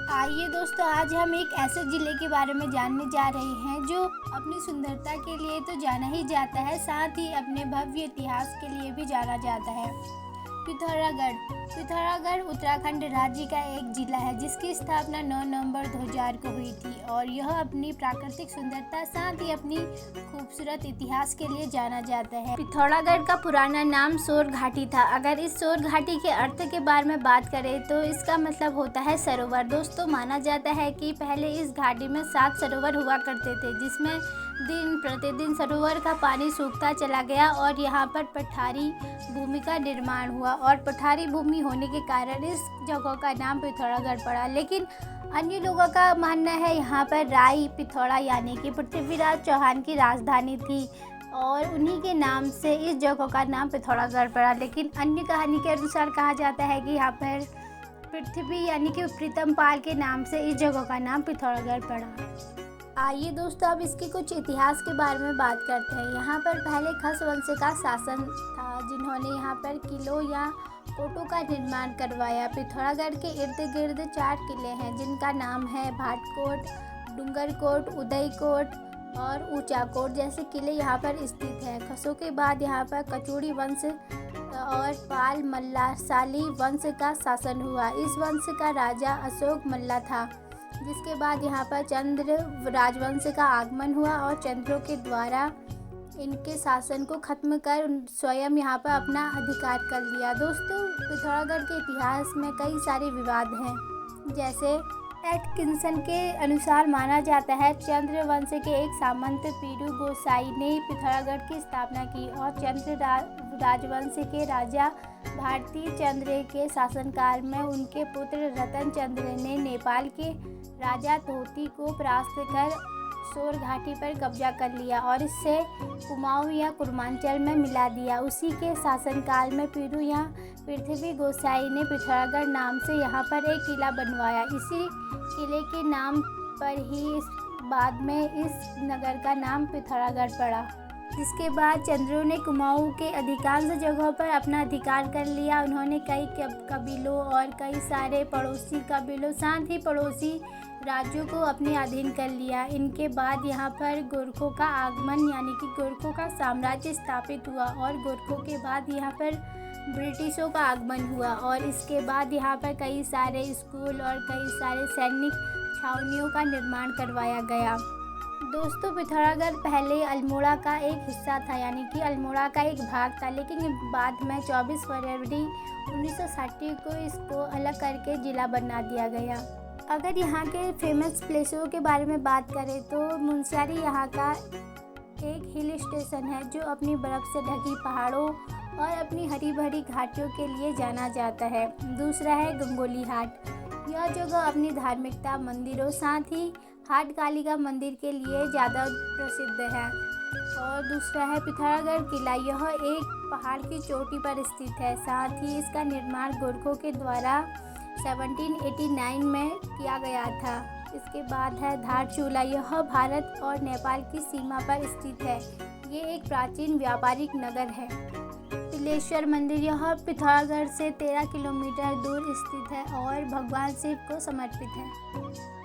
आइए दोस्तों, आज हम एक ऐसे ज़िले के बारे में जानने जा रहे हैं जो अपनी सुंदरता के लिए तो जाना ही जाता है, साथ ही अपने भव्य इतिहास के लिए भी जाना जाता है। पिथौरागढ़। पिथौरागढ़ उत्तराखंड राज्य का एक जिला है जिसकी स्थापना 9 नवंबर 2000 को हुई थी और यह अपनी प्राकृतिक सुंदरता साथ ही अपनी खूबसूरत इतिहास के लिए जाना जाता है। पिथौरागढ़ का पुराना नाम सोर घाटी था। अगर इस सोर घाटी के अर्थ के बारे में बात करें तो इसका मतलब होता है सरोवर। दोस्तों, माना जाता है कि पहले इस घाटी में 7 सरोवर हुआ करते थे, जिसमें दिन प्रतिदिन सरोवर का पानी सूखता चला गया और यहाँ पर पठारी भूमि का निर्माण हुआ और पठारी भूमि होने के कारण इस जगह का नाम पिथौरागढ़ पड़ा। लेकिन अन्य लोगों का मानना है यहाँ पर राई पिथौरा यानी कि पृथ्वीराज चौहान की राजधानी थी और उन्हीं के नाम से इस जगह का नाम पिथौरागढ़ पड़ा। लेकिन अन्य कहानी के अनुसार कहा जाता है कि यहाँ पर पृथ्वी यानी कि प्रीतम पाल के नाम से इस जगह का नाम पिथौरागढ़ पड़ा। आइए दोस्तों, अब इसके कुछ इतिहास के बारे में बात करते हैं। यहाँ पर पहले खस वंश का शासन था जिन्होंने यहाँ पर किलों या कोटों का निर्माण करवाया। पिथौरागढ़ के इर्द गिर्द 4 किले हैं जिनका नाम है भाटकोट, डूंगरकोट, उदयकोट और ऊंचाकोट जैसे किले यहाँ पर स्थित हैं। खसों के बाद यहाँ पर कचूड़ी वंश और पाल मल्ला साली वंश का शासन हुआ। इस वंश का राजा अशोक मल्ला था, जिसके बाद यहाँ पर चंद्र राजवंश का आगमन हुआ और चंद्रों के द्वारा इनके शासन को खत्म कर स्वयं यहाँ पर अपना अधिकार कर लिया। दोस्तों, पिथौरागढ़ के इतिहास में कई सारे विवाद हैं, जैसे एटकिंसन के अनुसार माना जाता है चंद्र वंश के एक सामंत पीरू गोसाई ने पिथौरागढ़ की स्थापना की और चंद्र राजवंश के राजा भारतीय चंद्र के शासनकाल में उनके पुत्र रतन चंद्र ने नेपाल के राजा तोती को परास्त कर सोर घाटी पर कब्जा कर लिया और इससे कुमाऊं या कुर्मांचल में मिला दिया। उसी के शासनकाल में पीरू या पृथ्वी गोसाई ने पिथौरागढ़ नाम से यहाँ पर एक किला बनवाया। इसी किले के नाम पर ही बाद में इस नगर का नाम पिथौरागढ़ पड़ा। जिसके बाद चंद्रों ने कुमाऊं के अधिकांश जगहों पर अपना अधिकार कर लिया। उन्होंने कई कबीलों और कई सारे पड़ोसी कबीलों साथ ही पड़ोसी राज्यों को अपने अधीन कर लिया। इनके बाद यहाँ पर गोरखों का आगमन यानी कि गोरखों का साम्राज्य स्थापित हुआ और गोरखों के बाद यहाँ पर ब्रिटिशों का आगमन हुआ और इसके बाद यहाँ पर कई सारे स्कूल और कई सारे सैनिक छावनियों का निर्माण करवाया गया। दोस्तों, पिथौरागढ़ पहले अल्मोड़ा का एक हिस्सा था यानी कि अल्मोड़ा का एक भाग था, लेकिन बाद में 24 फरवरी 1960 को इसको अलग करके ज़िला बना दिया गया। अगर यहाँ के फेमस प्लेसों के बारे में बात करें तो मुनस्यारी यहाँ का एक हिल स्टेशन है जो अपनी बर्फ़ से ढकी पहाड़ों और अपनी हरी भरी घाटियों के लिए जाना जाता है। दूसरा है गंगोली हाट। यह जगह अपनी धार्मिकता, मंदिरों साथ ही हाट कालिका मंदिर के लिए ज़्यादा प्रसिद्ध है। और दूसरा है पिथौरागढ़ किला। यह एक पहाड़ की चोटी पर स्थित है, साथ ही इसका निर्माण गोरखों के द्वारा 1789 में किया गया था। इसके बाद है धारचूला। यह भारत और नेपाल की सीमा पर स्थित है। ये एक प्राचीन व्यापारिक नगर है। तिलेश्वर मंदिर। यह पिथौरागढ़ से 13 किलोमीटर दूर स्थित है और भगवान शिव को समर्पित है।